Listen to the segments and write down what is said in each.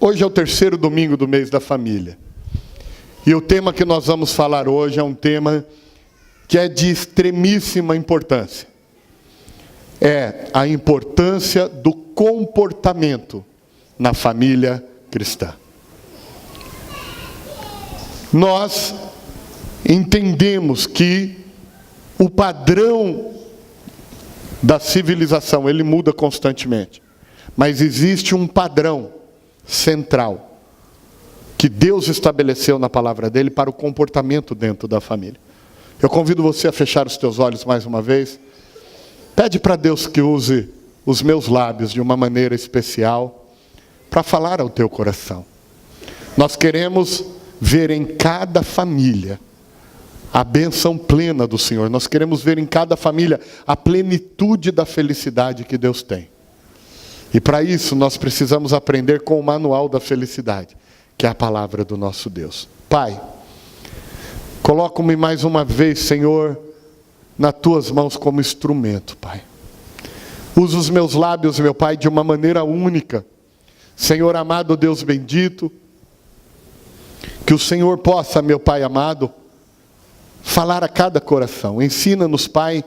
Hoje é o terceiro domingo do mês da família. E o tema que nós vamos falar hoje é um tema que é de extremíssima importância. É a importância do comportamento na família cristã. Nós entendemos que o padrão da civilização, ele muda constantemente. Mas existe um padrão central que Deus estabeleceu na palavra dele para o comportamento dentro da família. Eu convido você a fechar os teus olhos mais uma vez. Pede para Deus que use os meus lábios de uma maneira especial para falar ao teu coração. Nós queremos ver em cada família a bênção plena do Senhor. Nós queremos ver em cada família a plenitude da felicidade que Deus tem. E para isso nós precisamos aprender com o manual da felicidade, que é a palavra do nosso Deus. Pai, coloca-me mais uma vez, Senhor, nas tuas mãos como instrumento, Pai. Usa os meus lábios, meu Pai, de uma maneira única. Senhor amado, Deus bendito, que o Senhor possa, meu Pai amado, falar a cada coração. Ensina-nos, Pai,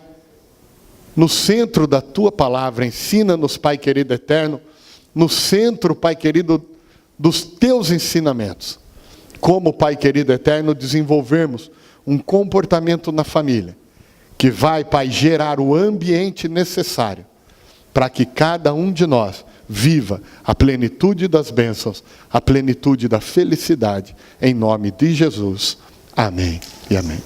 no centro da tua palavra. Ensina-nos, Pai querido eterno, no centro, Pai querido, dos teus ensinamentos. Como, Pai querido eterno, desenvolvermos um comportamento na família que vai, Pai, gerar o ambiente necessário para que cada um de nós viva a plenitude das bênçãos, a plenitude da felicidade, em nome de Jesus. Amém e amém.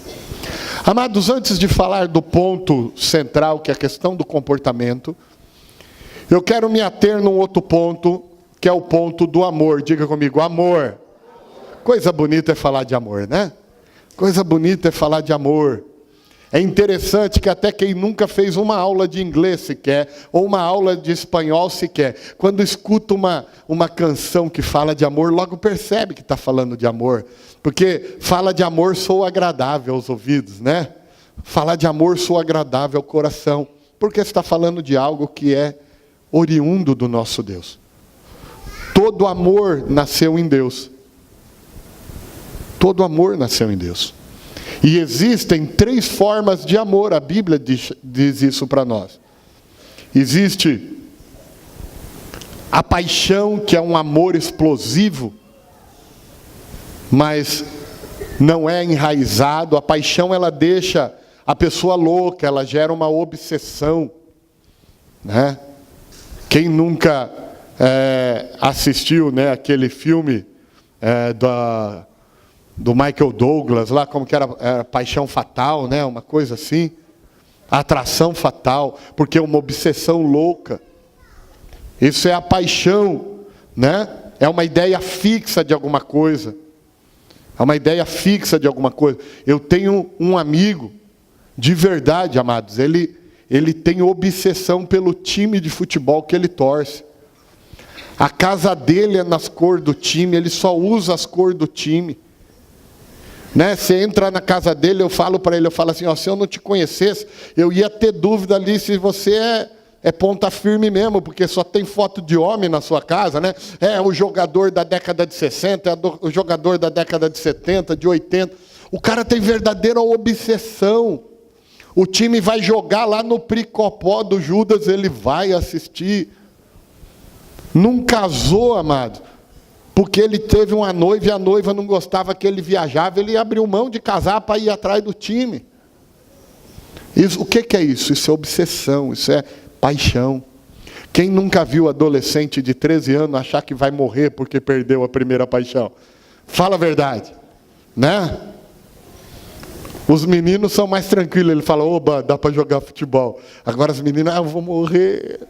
Amados, antes de falar do ponto central, que é a questão do comportamento, eu quero me ater num outro ponto, que é o ponto do amor. Diga comigo, amor. Coisa bonita é falar de amor, né? Coisa bonita é falar de amor. É interessante que até quem nunca fez uma aula de inglês sequer, ou uma aula de espanhol sequer, quando escuta uma canção que fala de amor, logo percebe que está falando de amor. Porque fala de amor soa agradável aos ouvidos, né? Falar de amor soa agradável ao coração. Porque está falando de algo que é oriundo do nosso Deus. Todo amor nasceu em Deus. Todo amor nasceu em Deus. E existem 3 formas de amor, a Bíblia diz isso para nós. Existe a paixão, que é um amor explosivo, mas não é enraizado. A paixão, ela deixa a pessoa louca, ela gera uma obsessão, né? Quem nunca assistiu, né, aquele filme do Michael Douglas, lá como que era Paixão Fatal, né? Uma coisa assim. Atração fatal, porque é uma obsessão louca. Isso é a paixão, né? É uma ideia fixa de alguma coisa. É uma ideia fixa de alguma coisa. Eu tenho um amigo, de verdade, amados, ele tem obsessão pelo time de futebol que ele torce. A casa dele é nas cores do time, ele só usa as cores do time. Né? Você entra na casa dele, eu falo para ele, eu falo assim, ó, se eu não te conhecesse, eu ia ter dúvida ali se você é ponta firme mesmo, porque só tem foto de homem na sua casa, né? É o jogador da década de 60, é o jogador da década de 70, de 80. O cara tem verdadeira obsessão. O time vai jogar lá no Pricopó do Judas, ele vai assistir. Não casou, amado, porque ele teve uma noiva e a noiva não gostava que ele viajava, ele abriu mão de casar para ir atrás do time. Isso, o que é isso? Isso é obsessão, isso é paixão. Quem nunca viu adolescente de 13 anos achar que vai morrer porque perdeu a primeira paixão? Fala a verdade, né? Os meninos são mais tranquilos, ele fala, oba, dá para jogar futebol. Agora as meninas, eu vou morrer,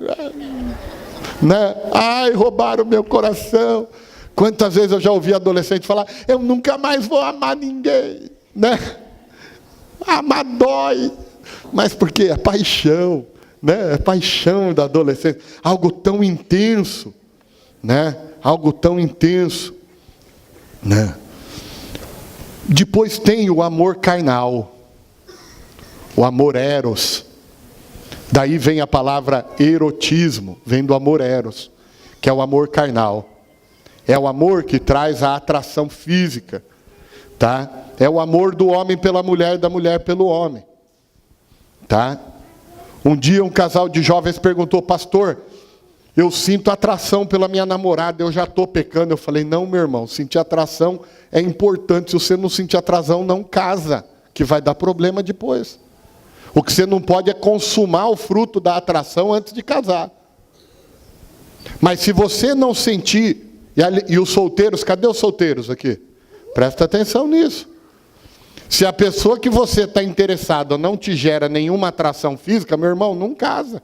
né? Ai, roubaram o meu coração. Quantas vezes eu já ouvi adolescente falar, eu nunca mais vou amar ninguém, né? Amar dói. Mas por quê? É paixão, né? É paixão da adolescência. Algo tão intenso, né? Algo tão intenso, né? Depois tem o amor carnal, o amor eros. Daí vem a palavra erotismo, vem do amor eros, que é o amor carnal. É o amor que traz a atração física, tá? É o amor do homem pela mulher e da mulher pelo homem, tá? Um dia um casal de jovens perguntou: pastor, eu sinto atração pela minha namorada, eu já estou pecando. Eu falei: não, meu irmão, sentir atração é importante. Se você não sentir atração, não casa, que vai dar problema depois. O que você não pode é consumar o fruto da atração antes de casar. Mas se você não sentir, e os solteiros, cadê os solteiros aqui? Presta atenção nisso. Se a pessoa que você está interessado não te gera nenhuma atração física, meu irmão, não casa.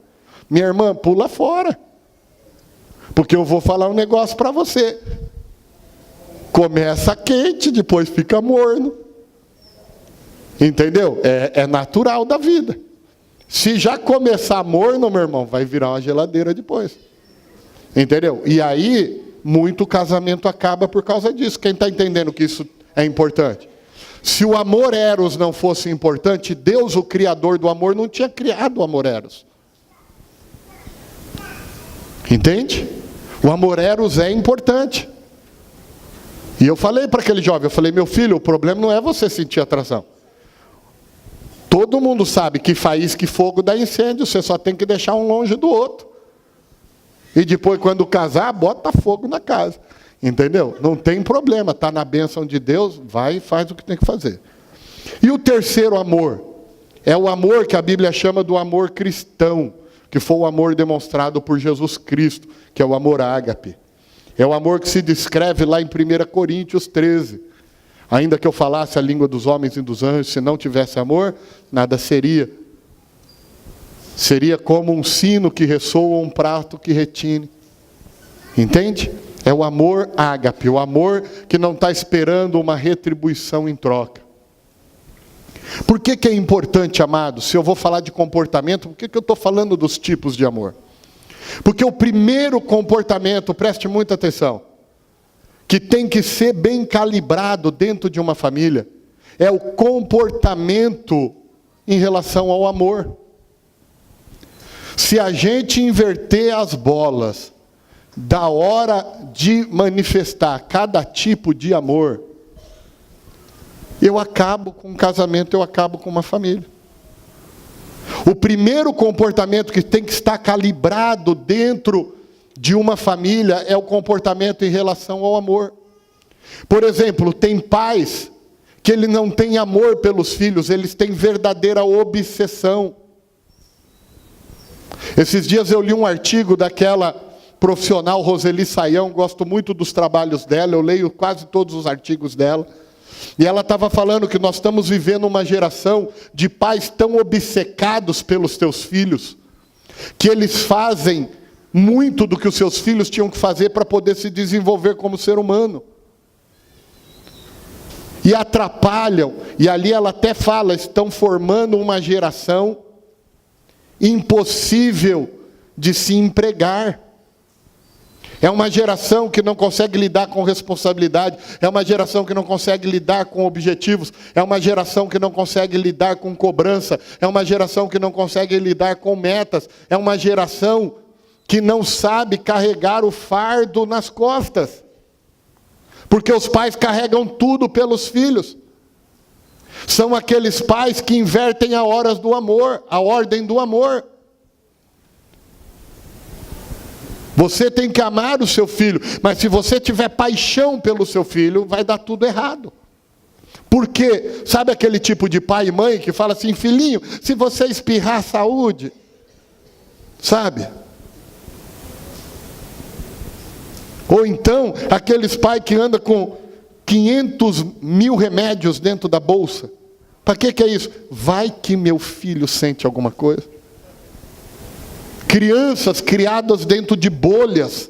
Minha irmã, pula fora. Porque eu vou falar um negócio para você. Começa quente, depois fica morno. Entendeu? É natural da vida. Se já começar morno, meu irmão, vai virar uma geladeira depois. Entendeu? E aí, muito casamento acaba por causa disso. Quem está entendendo que isso é importante? Se o amor eros não fosse importante, Deus, o criador do amor, não tinha criado o amor eros. Entende? O amor eros é importante. E eu falei para aquele jovem, eu falei: meu filho, o problema não é você sentir atração. Todo mundo sabe que faísca e fogo dá incêndio, você só tem que deixar um longe do outro. E depois, quando casar, bota fogo na casa. Entendeu? Não tem problema, está na bênção de Deus, vai e faz o que tem que fazer. E o terceiro amor, é o amor que a Bíblia chama do amor cristão, que foi o amor demonstrado por Jesus Cristo, que é o amor ágape. É o amor que se descreve lá em 1 Coríntios 13. Ainda que eu falasse a língua dos homens e dos anjos, se não tivesse amor, nada seria. Seria como um sino que ressoa ou um prato que retine. Entende? É o amor ágape, o amor que não está esperando uma retribuição em troca. Por que é importante, amado? Se eu vou falar de comportamento, por que eu estou falando dos tipos de amor? Porque o primeiro comportamento, preste muita atenção, que tem que ser bem calibrado dentro de uma família, é o comportamento em relação ao amor. Se a gente inverter as bolas da hora de manifestar cada tipo de amor, eu acabo com um casamento, eu acabo com uma família. O primeiro comportamento que tem que estar calibrado dentro de uma família é o comportamento em relação ao amor. Por exemplo, tem pais que ele não têm amor pelos filhos, eles têm verdadeira obsessão. Esses dias eu li um artigo daquela profissional Roseli Saião, gosto muito dos trabalhos dela, eu leio quase todos os artigos dela. E ela estava falando que nós estamos vivendo uma geração de pais tão obcecados pelos teus filhos, que eles fazem muito do que os seus filhos tinham que fazer para poder se desenvolver como ser humano. E atrapalham, e ali ela até fala, estão formando uma geração impossível de se empregar. É uma geração que não consegue lidar com responsabilidade, é uma geração que não consegue lidar com objetivos, é uma geração que não consegue lidar com cobrança, é uma geração que não consegue lidar com metas, é uma geração que não sabe carregar o fardo nas costas, porque os pais carregam tudo pelos filhos. São aqueles pais que invertem a horas do amor, a ordem do amor. Você tem que amar o seu filho, mas se você tiver paixão pelo seu filho, vai dar tudo errado. Por quê? Sabe aquele tipo de pai e mãe que fala assim: filhinho, se você espirrar, saúde. Sabe? Ou então, aqueles pais que andam com 500 mil remédios dentro da bolsa. Para que é isso? Vai que meu filho sente alguma coisa. Crianças criadas dentro de bolhas,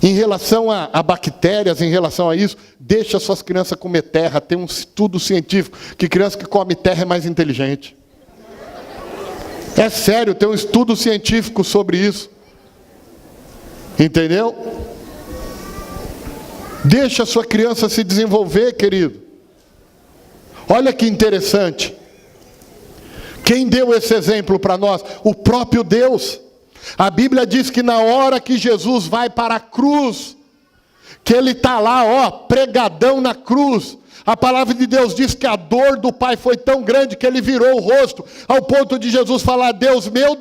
em relação a bactérias, em relação a isso, deixa suas crianças comer terra. Tem um estudo científico que criança que come terra é mais inteligente. É sério, tem um estudo científico sobre isso. Entendeu? Deixa a sua criança se desenvolver, querido. Olha que interessante. Quem deu esse exemplo para nós? O próprio Deus. A Bíblia diz que na hora que Jesus vai para a cruz, que ele está lá, ó, pregadão na cruz. A palavra de Deus diz que a dor do pai foi tão grande que ele virou o rosto, ao ponto de Jesus falar: Deus meu,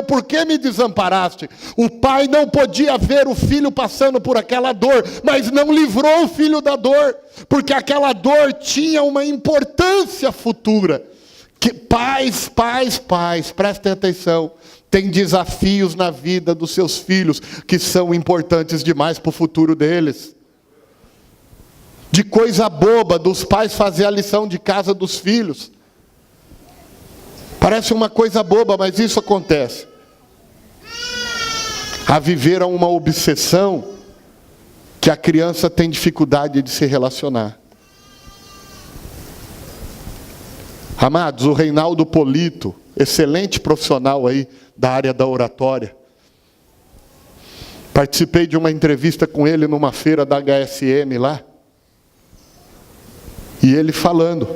por que me desamparaste? O pai não podia ver o filho passando por aquela dor, mas não livrou o filho da dor, porque aquela dor tinha uma importância futura. Que pais, prestem atenção, tem desafios na vida dos seus filhos que são importantes demais para o futuro deles. De coisa boba dos pais fazer a lição de casa dos filhos. Parece uma coisa boba, mas isso acontece. A viver uma obsessão que a criança tem dificuldade de se relacionar. Amados, o Reinaldo Polito, excelente profissional aí da área da oratória. Participei de uma entrevista com ele numa feira da HSM lá. E ele falando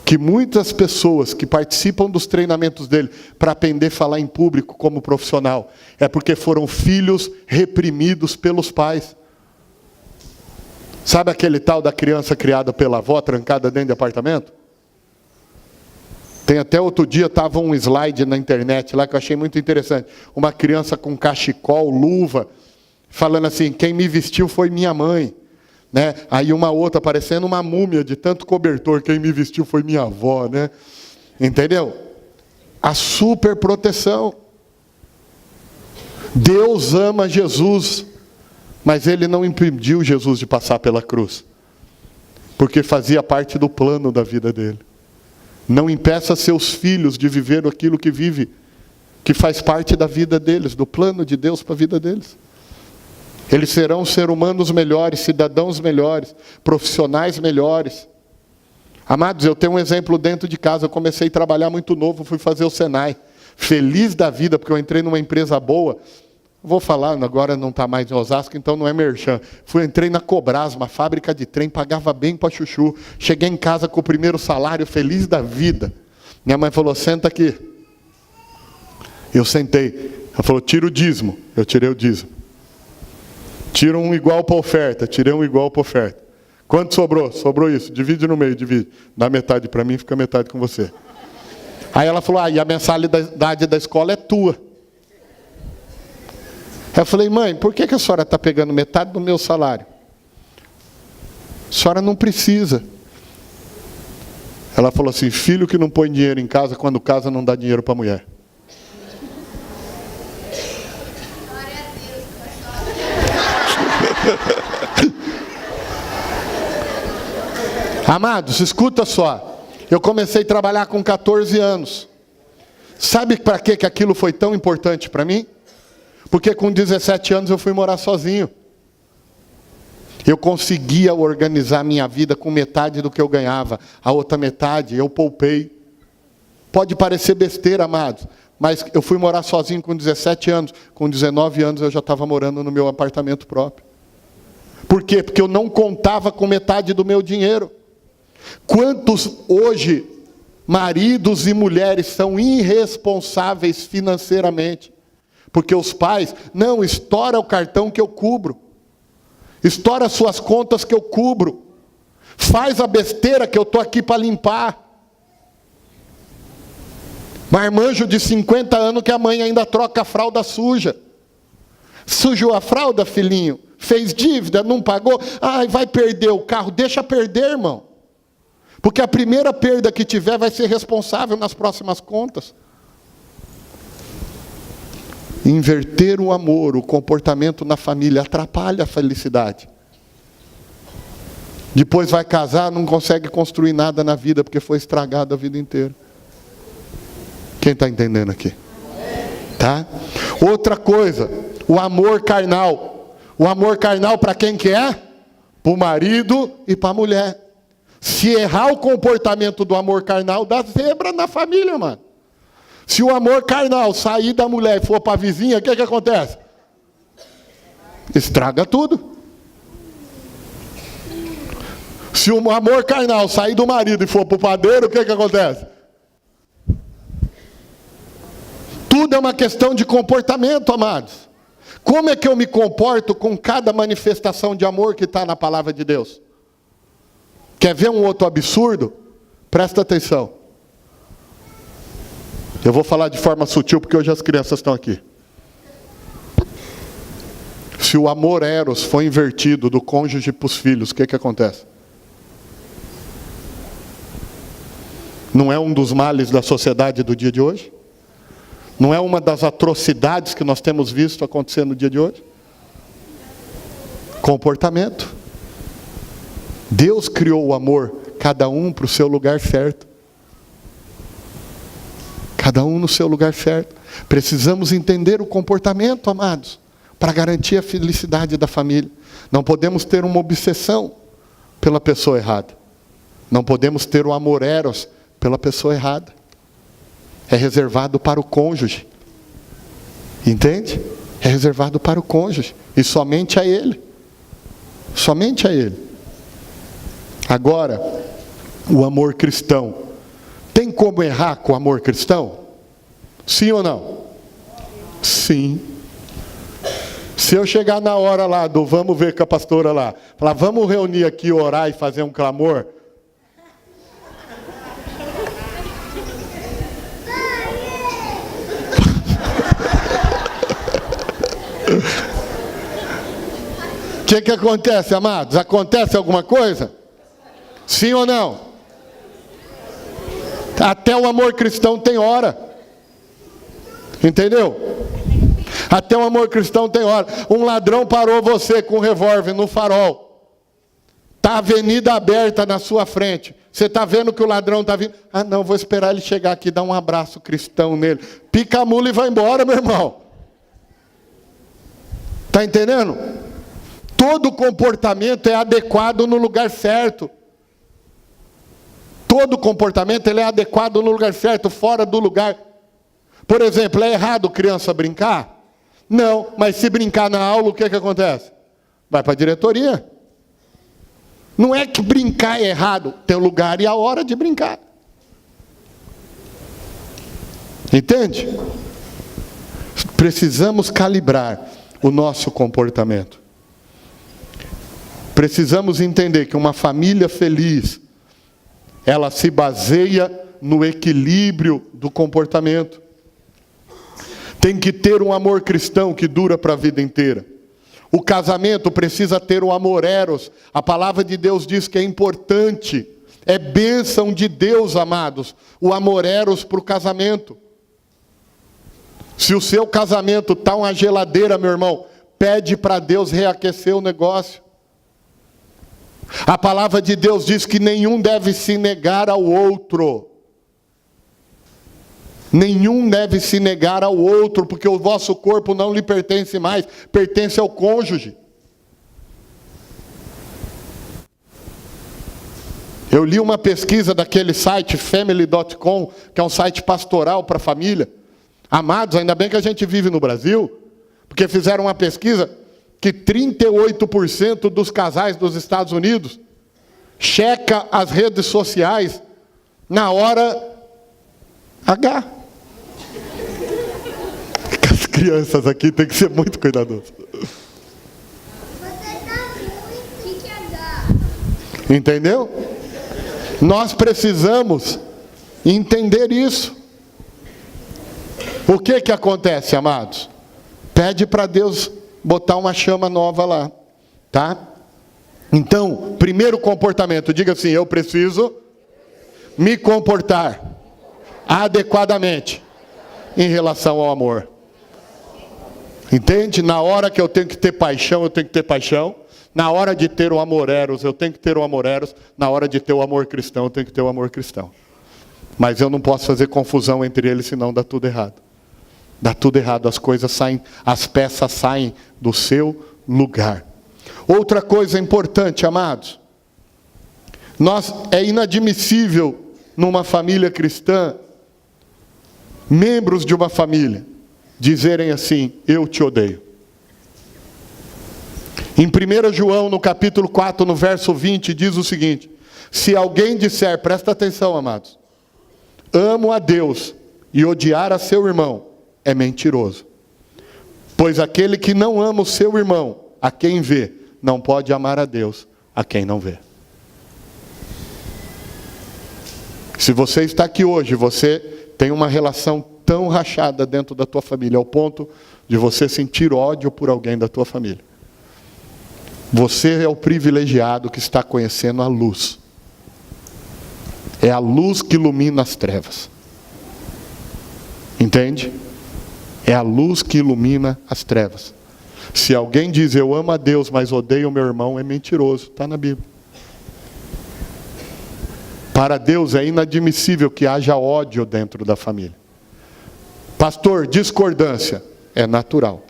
que muitas pessoas que participam dos treinamentos dele para aprender a falar em público como profissional, é porque foram filhos reprimidos pelos pais. Sabe aquele tal da criança criada pela avó, trancada dentro de apartamento? Tem até outro dia, estava um slide na internet lá que eu achei muito interessante. Uma criança com cachecol, luva, falando assim: quem me vestiu foi minha mãe. Né? Aí uma outra parecendo uma múmia de tanto cobertor, quem me vestiu foi minha avó, né? Entendeu? A super proteção. Deus ama Jesus, mas ele não impediu Jesus de passar pela cruz, porque fazia parte do plano da vida dele. Não impeça seus filhos de viver aquilo que vive, que faz parte da vida deles, do plano de Deus para a vida deles. Eles serão seres humanos melhores, cidadãos melhores, profissionais melhores. Amados, eu tenho um exemplo dentro de casa. Eu comecei a trabalhar muito novo, fui fazer o Senai. Feliz da vida, porque eu entrei numa empresa boa. Vou falar, agora não está mais em Osasco, então não é merchan. Entrei na Cobras, uma fábrica de trem, pagava bem para chuchu. Cheguei em casa com o primeiro salário, feliz da vida. Minha mãe falou: senta aqui. Eu sentei. Ela falou: tira o dízimo. Eu tirei o dízimo. Tira um igual para oferta. Tirei um igual para oferta. Quanto sobrou? Sobrou isso. Divide no meio, divide. Dá metade para mim, fica metade com você. Aí ela falou: e a mensalidade da escola é tua. Eu falei: mãe, por que a senhora está pegando metade do meu salário? A senhora não precisa. Ela falou assim: filho que não põe dinheiro em casa, quando casa não dá dinheiro para a mulher. Amados, escuta só. Eu comecei a trabalhar com 14 anos. Sabe para que aquilo foi tão importante para mim? Porque com 17 anos eu fui morar sozinho. Eu conseguia organizar minha vida com metade do que eu ganhava. A outra metade eu poupei. Pode parecer besteira, amados, mas eu fui morar sozinho com 17 anos. Com 19 anos eu já estava morando no meu apartamento próprio. Por quê? Porque eu não contava com metade do meu dinheiro. Quantos hoje maridos e mulheres são irresponsáveis financeiramente? Porque os pais: não, estoura o cartão que eu cubro. Estoura as suas contas que eu cubro. Faz a besteira que eu estou aqui para limpar. Marmanjo de 50 anos que a mãe ainda troca a fralda suja. Sujou a fralda, filhinho? Fez dívida, não pagou? Ai, vai perder o carro. Deixa perder, irmão. Porque a primeira perda que tiver vai ser responsável nas próximas contas. Inverter o amor, o comportamento na família atrapalha a felicidade. Depois vai casar, não consegue construir nada na vida, porque foi estragado a vida inteira. Quem está entendendo aqui? Tá? Outra coisa, o amor carnal. O amor carnal para quem que é? Para o marido e para a mulher. Se errar o comportamento do amor carnal, dá zebra na família, mano. Se o amor carnal sair da mulher e for para a vizinha, o que acontece? Estraga tudo. Se o amor carnal sair do marido e for para o padeiro, o que acontece? Tudo é uma questão de comportamento, amados. Como é que eu me comporto com cada manifestação de amor que está na palavra de Deus? Quer ver um outro absurdo? Presta atenção. Eu vou falar de forma sutil, porque hoje as crianças estão aqui. Se o amor eros for invertido do cônjuge para os filhos, o que acontece? Não é um dos males da sociedade do dia de hoje? Não é uma das atrocidades que nós temos visto acontecer no dia de hoje? Comportamento. Deus criou o amor, cada um para o seu lugar certo. Cada um no seu lugar certo. Precisamos entender o comportamento, amados, para garantir a felicidade da família. Não podemos ter uma obsessão pela pessoa errada. Não podemos ter o amor eros pela pessoa errada. É reservado para o cônjuge. Entende? É reservado para o cônjuge. E somente a ele. Somente a ele. Agora, o amor cristão. Tem como errar com o amor cristão? Sim ou não? Sim. Se eu chegar na hora lá do vamos ver com a pastora lá, falar, vamos reunir aqui, orar e fazer um clamor. O que acontece, amados? Acontece alguma coisa? Sim ou não? Até o amor cristão tem hora. Entendeu? Até o amor cristão tem hora. Um ladrão parou você com um revólver no farol. Está a avenida aberta na sua frente. Você está vendo que o ladrão está vindo. Ah, não, vou esperar ele chegar aqui, dar um abraço cristão nele. Pica a mula e vai embora, meu irmão. Está entendendo? Todo comportamento é adequado no lugar certo. Todo comportamento ele é adequado no lugar certo, fora do lugar. Por exemplo, é errado criança brincar? Não, mas se brincar na aula, o que acontece? Vai para a diretoria. Não é que brincar é errado, tem o lugar e a hora de brincar. Entende? Precisamos calibrar o nosso comportamento. Precisamos entender que uma família feliz, ela se baseia no equilíbrio do comportamento. Tem que ter um amor cristão que dura para a vida inteira. O casamento precisa ter o amor eros. A palavra de Deus diz que é importante. É bênção de Deus, amados, o amor eros para o casamento. Se o seu casamento está uma geladeira, meu irmão, pede para Deus reaquecer o negócio. A palavra de Deus diz que nenhum deve se negar ao outro. Nenhum deve se negar ao outro, porque o vosso corpo não lhe pertence mais, pertence ao cônjuge. Eu li uma pesquisa daquele site, family.com, que é um site pastoral para a família. Amados, ainda bem que a gente vive no Brasil, porque fizeram uma pesquisa que 38% dos casais dos Estados Unidos checa as redes sociais na hora H. As crianças aqui tem que ser muito cuidadosos. Entendeu? Nós precisamos entender isso. O que acontece, amados? Pede para Deus botar uma chama nova lá, tá? Então, primeiro comportamento, diga assim, eu preciso me comportar adequadamente em relação ao amor. Entende? Na hora que eu tenho que ter paixão, eu tenho que ter paixão. Na hora de ter o amor eros, eu tenho que ter o amor eros. Na hora de ter o amor cristão, eu tenho que ter o amor cristão. Mas eu não posso fazer confusão entre eles, senão dá tudo errado. Dá tudo errado, as coisas saem, as peças saem do seu lugar. Outra coisa importante, amados. É inadmissível numa família cristã, membros de uma família, dizerem assim, eu te odeio. Em 1 João, no capítulo 4, no verso 20, diz o seguinte, se alguém disser, presta atenção, amados, amo a Deus e odiar a seu irmão, é mentiroso. Pois aquele que não ama o seu irmão, a quem vê, não pode amar a Deus, a quem não vê. Se você está aqui hoje, você tem uma relação tão rachada dentro da tua família, ao ponto de você sentir ódio por alguém da tua família. Você é o privilegiado que está conhecendo a luz. É a luz que ilumina as trevas. Entende? É a luz que ilumina as trevas. Se alguém diz, eu amo a Deus, mas odeio o meu irmão, é mentiroso. Está na Bíblia. Para Deus é inadmissível que haja ódio dentro da família. Pastor, discordância é natural.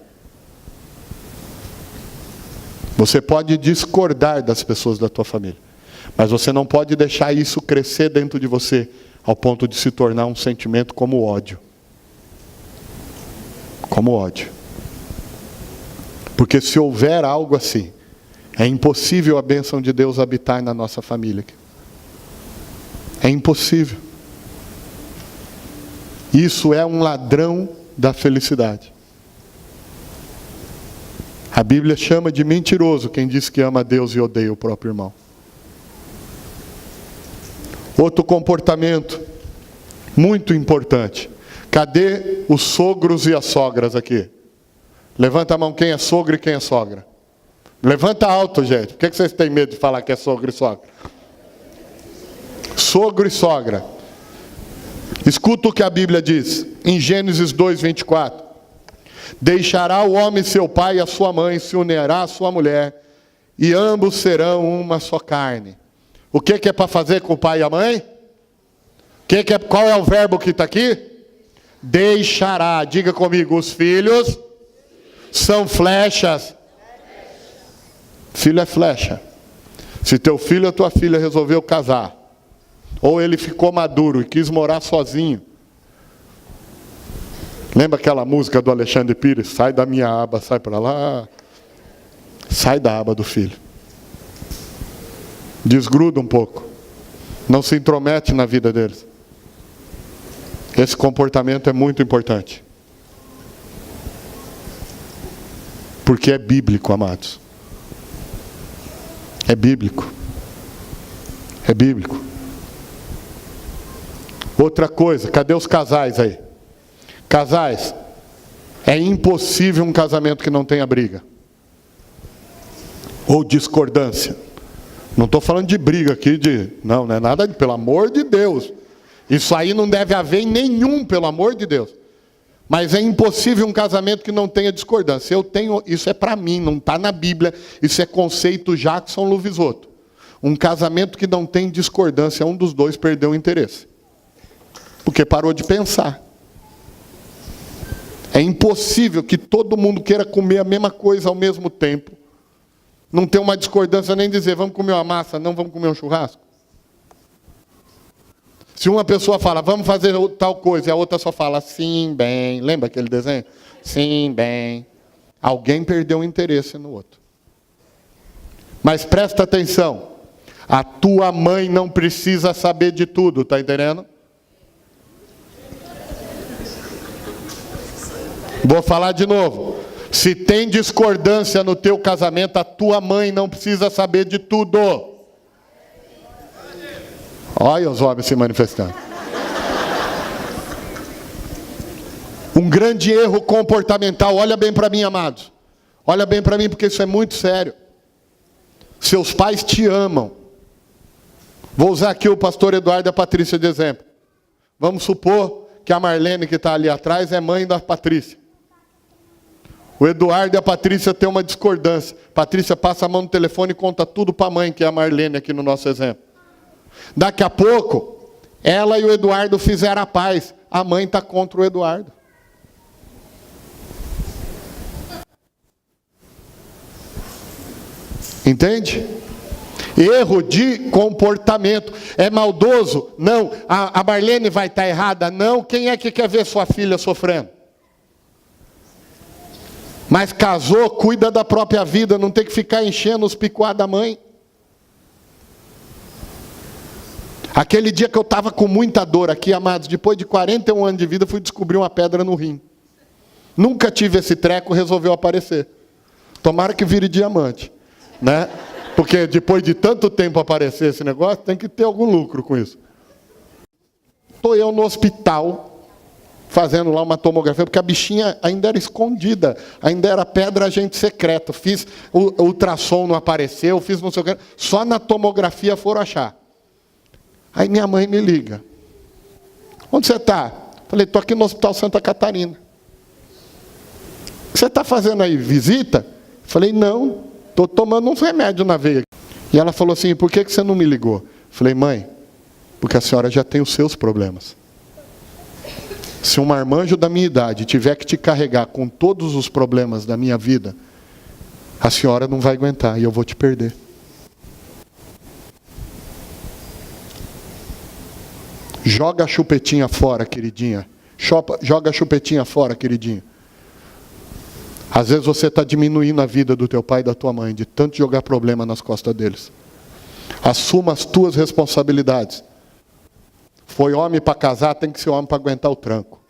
Você pode discordar das pessoas da tua família, mas você não pode deixar isso crescer dentro de você, ao ponto de se tornar um sentimento como ódio. Como ódio. Porque se houver algo assim, é impossível a bênção de Deus habitar na nossa família. É impossível. Isso é um ladrão da felicidade. A Bíblia chama de mentiroso quem diz que ama a Deus e odeia o próprio irmão. Outro comportamento muito importante. Cadê os sogros e as sogras aqui? Levanta a mão quem é sogro e quem é sogra. Levanta alto, gente. Por que vocês têm medo de falar que é sogro e sogra? Sogro e sogra. Escuta o que a Bíblia diz. Em Gênesis 2:24. Deixará o homem seu pai e a sua mãe, se unirá à sua mulher, e ambos serão uma só carne. O que é para fazer com o pai e a mãe? Qual é o verbo que está aqui? Deixará. Diga comigo, os filhos são flechas. Filho é flecha. Se teu filho ou tua filha resolveu casar, ou ele ficou maduro e quis morar sozinho. Lembra aquela música do Alexandre Pires? Sai da minha aba, sai para lá. Sai da aba do filho. Desgruda um pouco. Não se intromete na vida deles. Esse comportamento é muito importante. Porque é bíblico, amados. É bíblico. É bíblico. Outra coisa, cadê os casais aí? Casais, é impossível um casamento que não tenha briga. Ou discordância. Não estou falando de briga aqui, não é nada, pelo amor de Deus. Isso aí não deve haver em nenhum, pelo amor de Deus. Mas é impossível um casamento que não tenha discordância. Isso é para mim, não está na Bíblia. Isso é conceito Jackson Luvisotto. Um casamento que não tem discordância, um dos dois perdeu o interesse. Porque parou de pensar. É impossível que todo mundo queira comer a mesma coisa ao mesmo tempo. Não ter uma discordância nem dizer, vamos comer uma massa, não vamos comer um churrasco. Se uma pessoa fala, vamos fazer tal coisa, e a outra só fala, sim, bem. Lembra aquele desenho? Sim, bem. Alguém perdeu o interesse no outro. Mas presta atenção. A tua mãe não precisa saber de tudo, está entendendo? Vou falar de novo. Se tem discordância no teu casamento, a tua mãe não precisa saber de tudo. Olha os homens se manifestando. Um grande erro comportamental. Olha bem para mim, amados. Olha bem para mim, porque isso é muito sério. Seus pais te amam. Vou usar aqui o pastor Eduardo e a Patrícia de exemplo. Vamos supor que a Marlene, que está ali atrás, é mãe da Patrícia. O Eduardo e a Patrícia têm uma discordância. Patrícia passa a mão no telefone e conta tudo para a mãe, que é a Marlene aqui no nosso exemplo. Daqui a pouco, ela e o Eduardo fizeram a paz. A mãe está contra o Eduardo. Entende? Erro de comportamento. É maldoso? Não. A Marlene vai estar errada? Não. Quem é que quer ver sua filha sofrendo? Mas casou, cuida da própria vida, não tem que ficar enchendo os picuá da mãe. Aquele dia que eu estava com muita dor aqui, amados, depois de 41 anos de vida, fui descobrir uma pedra no rim. Nunca tive esse treco, resolveu aparecer. Tomara que vire diamante, né? Porque depois de tanto tempo aparecer esse negócio, tem que ter algum lucro com isso. Estou eu no hospital, fazendo lá uma tomografia, porque a bichinha ainda era escondida, ainda era pedra agente secreto. Fiz o ultrassom, não apareceu, fiz não sei o que, só na tomografia foram achar. Aí minha mãe me liga. Onde você está? Falei, estou aqui no Hospital Santa Catarina. O que você está fazendo aí? Visita? Falei, não, estou tomando uns remédios na veia. E ela falou assim, por que você não me ligou? Falei, mãe, porque a senhora já tem os seus problemas. Se um marmanjo da minha idade tiver que te carregar com todos os problemas da minha vida, a senhora não vai aguentar e eu vou te perder. Joga a chupetinha fora, queridinha. Joga a chupetinha fora, queridinha. Às vezes você está diminuindo a vida do teu pai e da tua mãe, de tanto jogar problema nas costas deles. Assuma as tuas responsabilidades. Foi homem para casar, tem que ser homem para aguentar o tranco.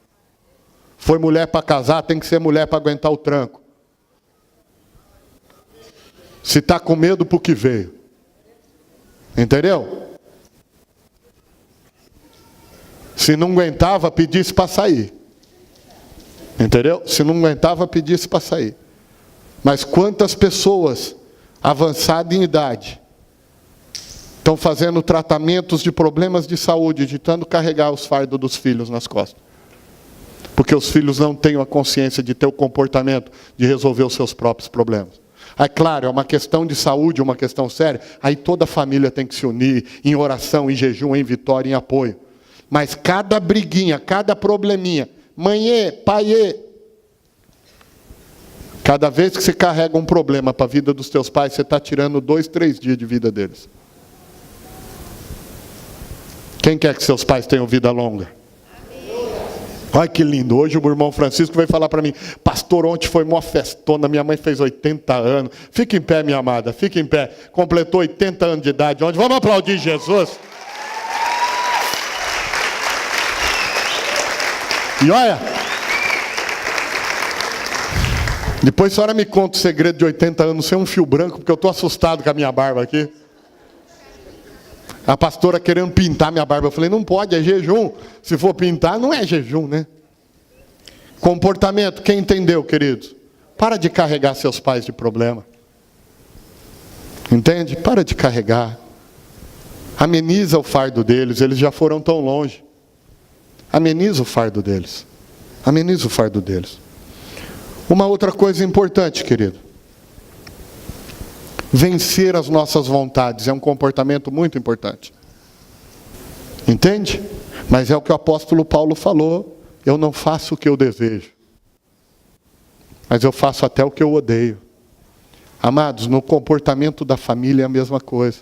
Foi mulher para casar, tem que ser mulher para aguentar o tranco. Se está com medo, por que veio? Entendeu? Se não aguentava, pedisse para sair. Entendeu? Se não aguentava, pedisse para sair. Mas quantas pessoas avançadas em idade estão fazendo tratamentos de problemas de saúde, tentando carregar os fardos dos filhos nas costas. Porque os filhos não têm a consciência de ter o comportamento de resolver os seus próprios problemas. É claro, é uma questão de saúde, uma questão séria, aí toda a família tem que se unir em oração, em jejum, em vitória, em apoio. Mas cada briguinha, cada probleminha, mãe, pai, cada vez que você carrega um problema para a vida dos teus pais, você está tirando 2, 3 dias de vida deles. Quem quer que seus pais tenham vida longa? Olha que lindo. Hoje o irmão Francisco veio falar para mim, pastor, ontem foi uma festona, minha mãe fez 80 anos. Fica em pé, minha amada, fica em pé. Completou 80 anos de idade ontem. Vamos aplaudir Jesus. E olha, depois a senhora me conta o segredo de 80 anos ser um fio branco, porque eu estou assustado com a minha barba aqui. A pastora querendo pintar minha barba. Eu falei, não pode, é jejum. Se for pintar, não é jejum, né? Comportamento, quem entendeu, queridos? Para de carregar seus pais de problema. Entende? Para de carregar. Ameniza o fardo deles, eles já foram tão longe. Ameniza o fardo deles. Ameniza o fardo deles. Uma outra coisa importante, querido. Vencer as nossas vontades é um comportamento muito importante. Entende? Mas é o que o apóstolo Paulo falou. Eu não faço o que eu desejo, mas eu faço até o que eu odeio. Amados, no comportamento da família é a mesma coisa.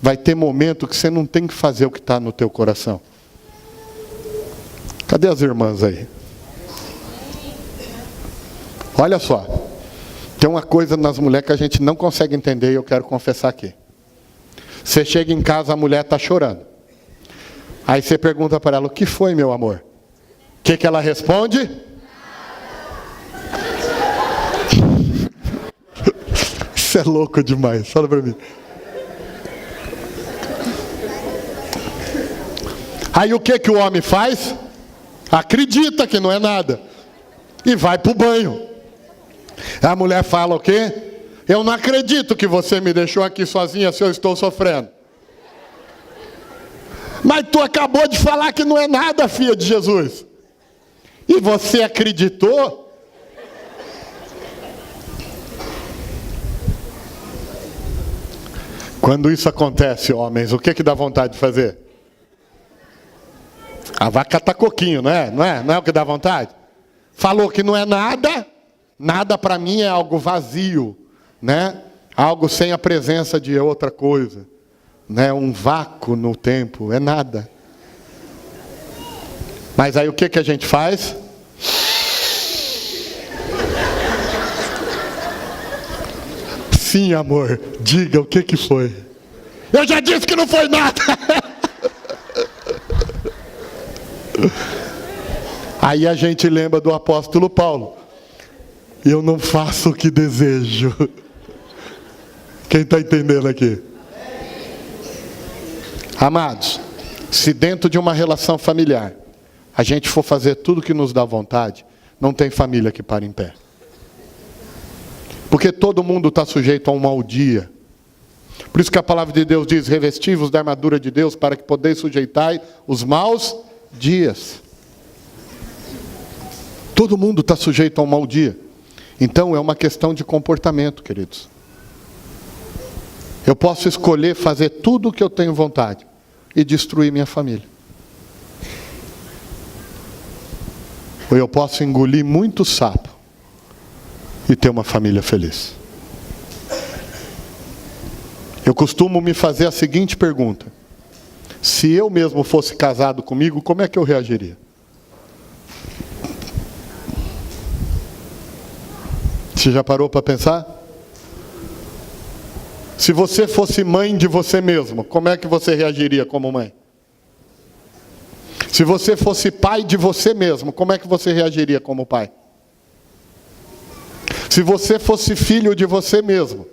Vai ter momento que você não tem que fazer o que está no teu coração. Cadê as irmãs aí? Olha só. Tem uma coisa nas mulheres que a gente não consegue entender e eu quero confessar aqui. Você chega em casa, a mulher está chorando. Aí você pergunta para ela, o que foi, meu amor? O que ela responde? Isso é louco demais, fala para mim. Aí o que o homem faz? Acredita que não é nada. E vai para o banho. A mulher fala o quê? Eu não acredito que você me deixou aqui sozinha se eu estou sofrendo. Mas tu acabou de falar que não é nada, filha de Jesus. E você acreditou? Quando isso acontece, homens, o que dá vontade de fazer? A vaca tá coquinho, não é? Não é o que dá vontade? Falou que não é nada. Nada para mim é algo vazio, né? Algo sem a presença de outra coisa, né? Um vácuo no tempo, é nada. Mas aí o que a gente faz? Sim, amor, diga o que foi. Eu já disse que não foi nada. Aí a gente lembra do apóstolo Paulo. e eu não faço o que desejo. Quem está entendendo aqui? Amados, se dentro de uma relação familiar a gente for fazer tudo que nos dá vontade, não tem família que para em pé. Porque todo mundo está sujeito a um mau dia. Por isso que a palavra de Deus diz: revesti-vos da armadura de Deus para que podeis sujeitar os maus dias. Todo mundo está sujeito a um mau dia. Então é uma questão de comportamento, queridos. Eu posso escolher fazer tudo o que eu tenho vontade e destruir minha família. Ou eu posso engolir muito sapo e ter uma família feliz. Eu costumo me fazer a seguinte pergunta: se eu mesmo fosse casado comigo, como é que eu reagiria? Você já parou para pensar? Se você fosse mãe de você mesmo, como é que você reagiria como mãe? Se você fosse pai de você mesmo, como é que você reagiria como pai? Se você fosse filho de você mesmo,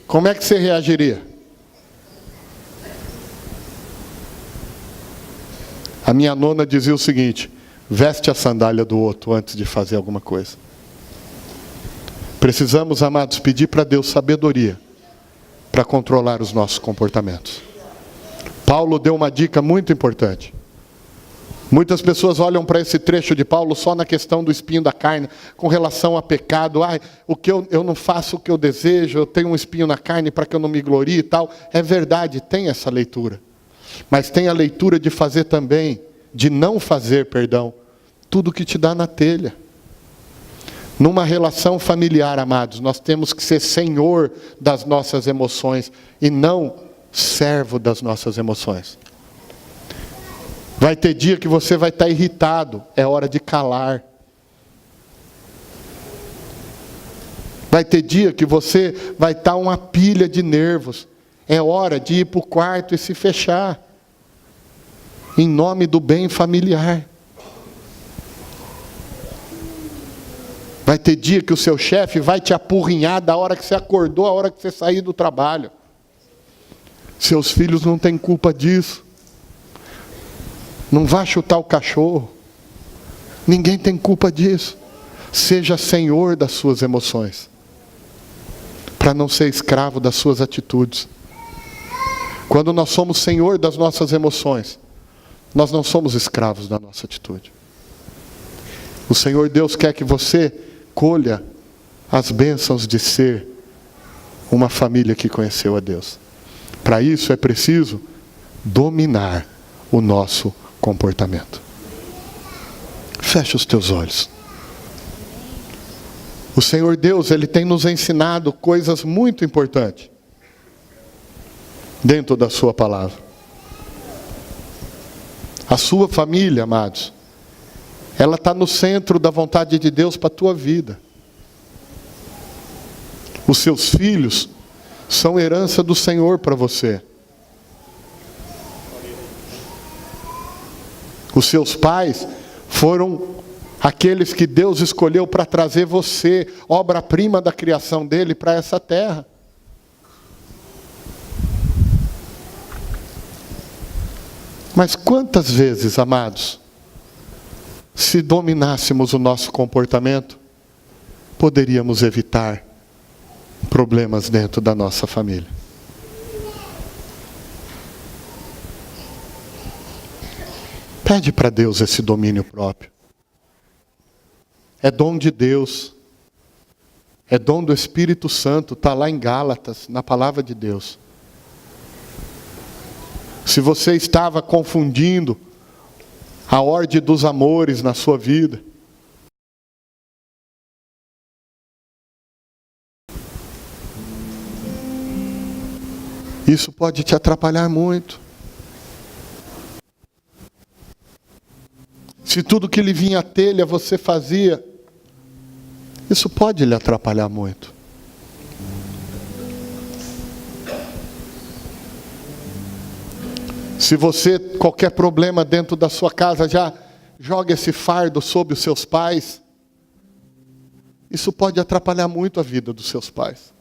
como é que você reagiria? A minha nona dizia o seguinte: veste a sandália do outro antes de fazer alguma coisa. Precisamos, amados, pedir para Deus sabedoria para controlar os nossos comportamentos. Paulo deu uma dica muito importante. Muitas pessoas olham para esse trecho de Paulo só na questão do espinho da carne, com relação a pecado. Eu não faço o que eu desejo, eu tenho um espinho na carne para que eu não me glorie e tal. É verdade, tem essa leitura. Mas tem a leitura de fazer também, de não fazer, perdão, tudo que te dá na telha. Numa relação familiar, amados, nós temos que ser senhor das nossas emoções e não servo das nossas emoções. Vai ter dia que você vai estar irritado, é hora de calar. Vai ter dia que você vai estar uma pilha de nervos, é hora de ir para o quarto e se fechar, em nome do bem familiar. Vai ter dia que o seu chefe vai te apurrinhar da hora que você acordou, a hora que você sair do trabalho. Seus filhos não têm culpa disso. Não vá chutar o cachorro. Ninguém tem culpa disso. Seja senhor das suas emoções, para não ser escravo das suas atitudes. Quando nós somos senhor das nossas emoções, nós não somos escravos da nossa atitude. O Senhor Deus quer que você colha as bênçãos de ser uma família que conheceu a Deus. Para isso é preciso dominar o nosso comportamento. Feche os teus olhos. O Senhor Deus, Ele tem nos ensinado coisas muito importantes dentro da sua palavra. A sua família, amados, ela está no centro da vontade de Deus para a tua vida. Os seus filhos são herança do Senhor para você. Os seus pais foram aqueles que Deus escolheu para trazer você, obra-prima da criação dele, para essa terra. Mas quantas vezes, amados, se dominássemos o nosso comportamento, poderíamos evitar problemas dentro da nossa família? Pede para Deus esse domínio próprio. É dom de Deus. É dom do Espírito Santo, está lá em Gálatas, na palavra de Deus. Se você estava confundindo a ordem dos amores na sua vida, isso pode te atrapalhar muito. Se tudo que lhe vinha à telha você fazia, isso pode lhe atrapalhar muito. Se você, qualquer problema dentro da sua casa, já joga esse fardo sobre os seus pais, isso pode atrapalhar muito a vida dos seus pais.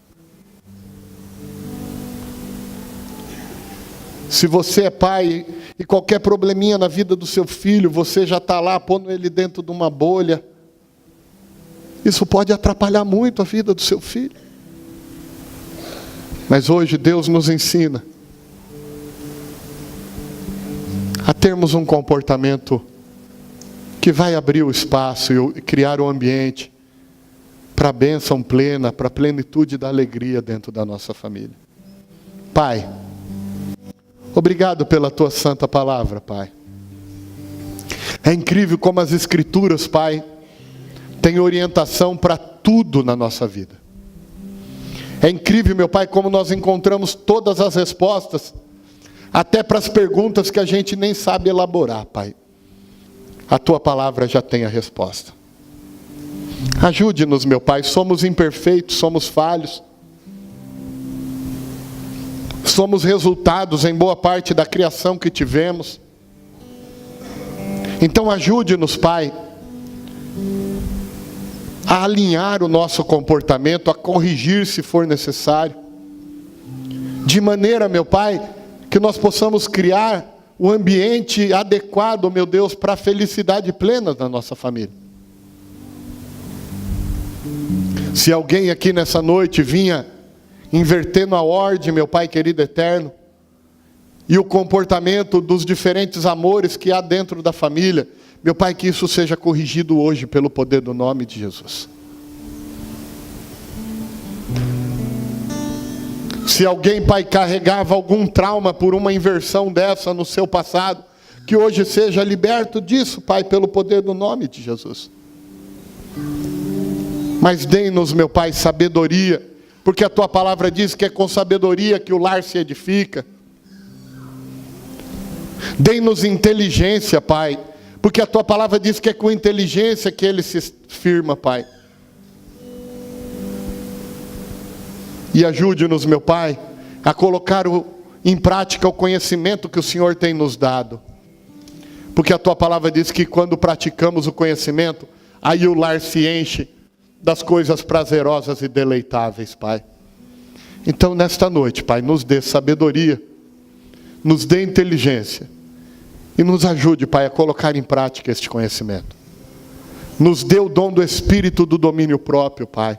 Se você é pai e qualquer probleminha na vida do seu filho, você já está lá pondo ele dentro de uma bolha, isso pode atrapalhar muito a vida do seu filho. Mas hoje Deus nos ensina a termos um comportamento que vai abrir o espaço e criar um ambiente para a bênção plena, para a plenitude da alegria dentro da nossa família. Pai, obrigado pela tua santa palavra, Pai. É incrível como as Escrituras, Pai, têm orientação para tudo na nossa vida. É incrível, meu Pai, como nós encontramos todas as respostas, até para as perguntas que a gente nem sabe elaborar, Pai. A tua palavra já tem a resposta. Ajude-nos, meu Pai, somos imperfeitos, somos falhos. Somos resultados em boa parte da criação que tivemos. Então ajude-nos, Pai, a alinhar o nosso comportamento, a corrigir se for necessário. De maneira, meu Pai, que nós possamos criar o ambiente adequado, meu Deus, para a felicidade plena da nossa família. Se alguém aqui nessa noite vinha invertendo a ordem, meu Pai querido eterno, e o comportamento dos diferentes amores que há dentro da família, meu Pai, que isso seja corrigido hoje pelo poder do nome de Jesus. Se alguém, Pai, carregava algum trauma por uma inversão dessa no seu passado, que hoje seja liberto disso, Pai, pelo poder do nome de Jesus. Mas dê-nos, meu Pai, sabedoria, porque a tua palavra diz que é com sabedoria que o lar se edifica. Dê-nos inteligência, Pai, porque a tua palavra diz que é com inteligência que ele se firma, Pai. E ajude-nos, meu Pai, a colocar em prática o conhecimento que o Senhor tem nos dado. Porque a tua palavra diz que quando praticamos o conhecimento, aí o lar se enche das coisas prazerosas e deleitáveis, Pai. Então, nesta noite, Pai, nos dê sabedoria, nos dê inteligência, e nos ajude, Pai, a colocar em prática este conhecimento. Nos dê o dom do Espírito do domínio próprio, Pai.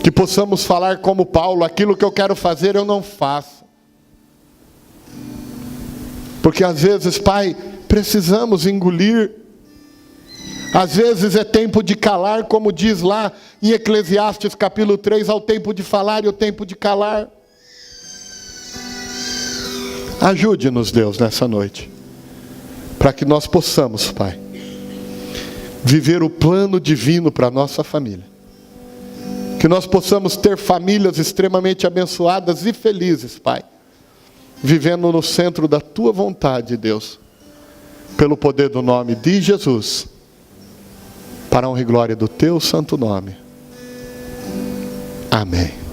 Que possamos falar como Paulo, aquilo que eu quero fazer eu não faço. Porque às vezes, Pai, precisamos engolir. Às vezes é tempo de calar, como diz lá em Eclesiastes capítulo 3, ao tempo de falar e ao tempo de calar. Ajude-nos, Deus, nessa noite, para que nós possamos, Pai, viver o plano divino para a nossa família. Que nós possamos ter famílias extremamente abençoadas e felizes, Pai, vivendo no centro da tua vontade, Deus, pelo poder do nome de Jesus, para a honra e glória do teu santo nome. Amém.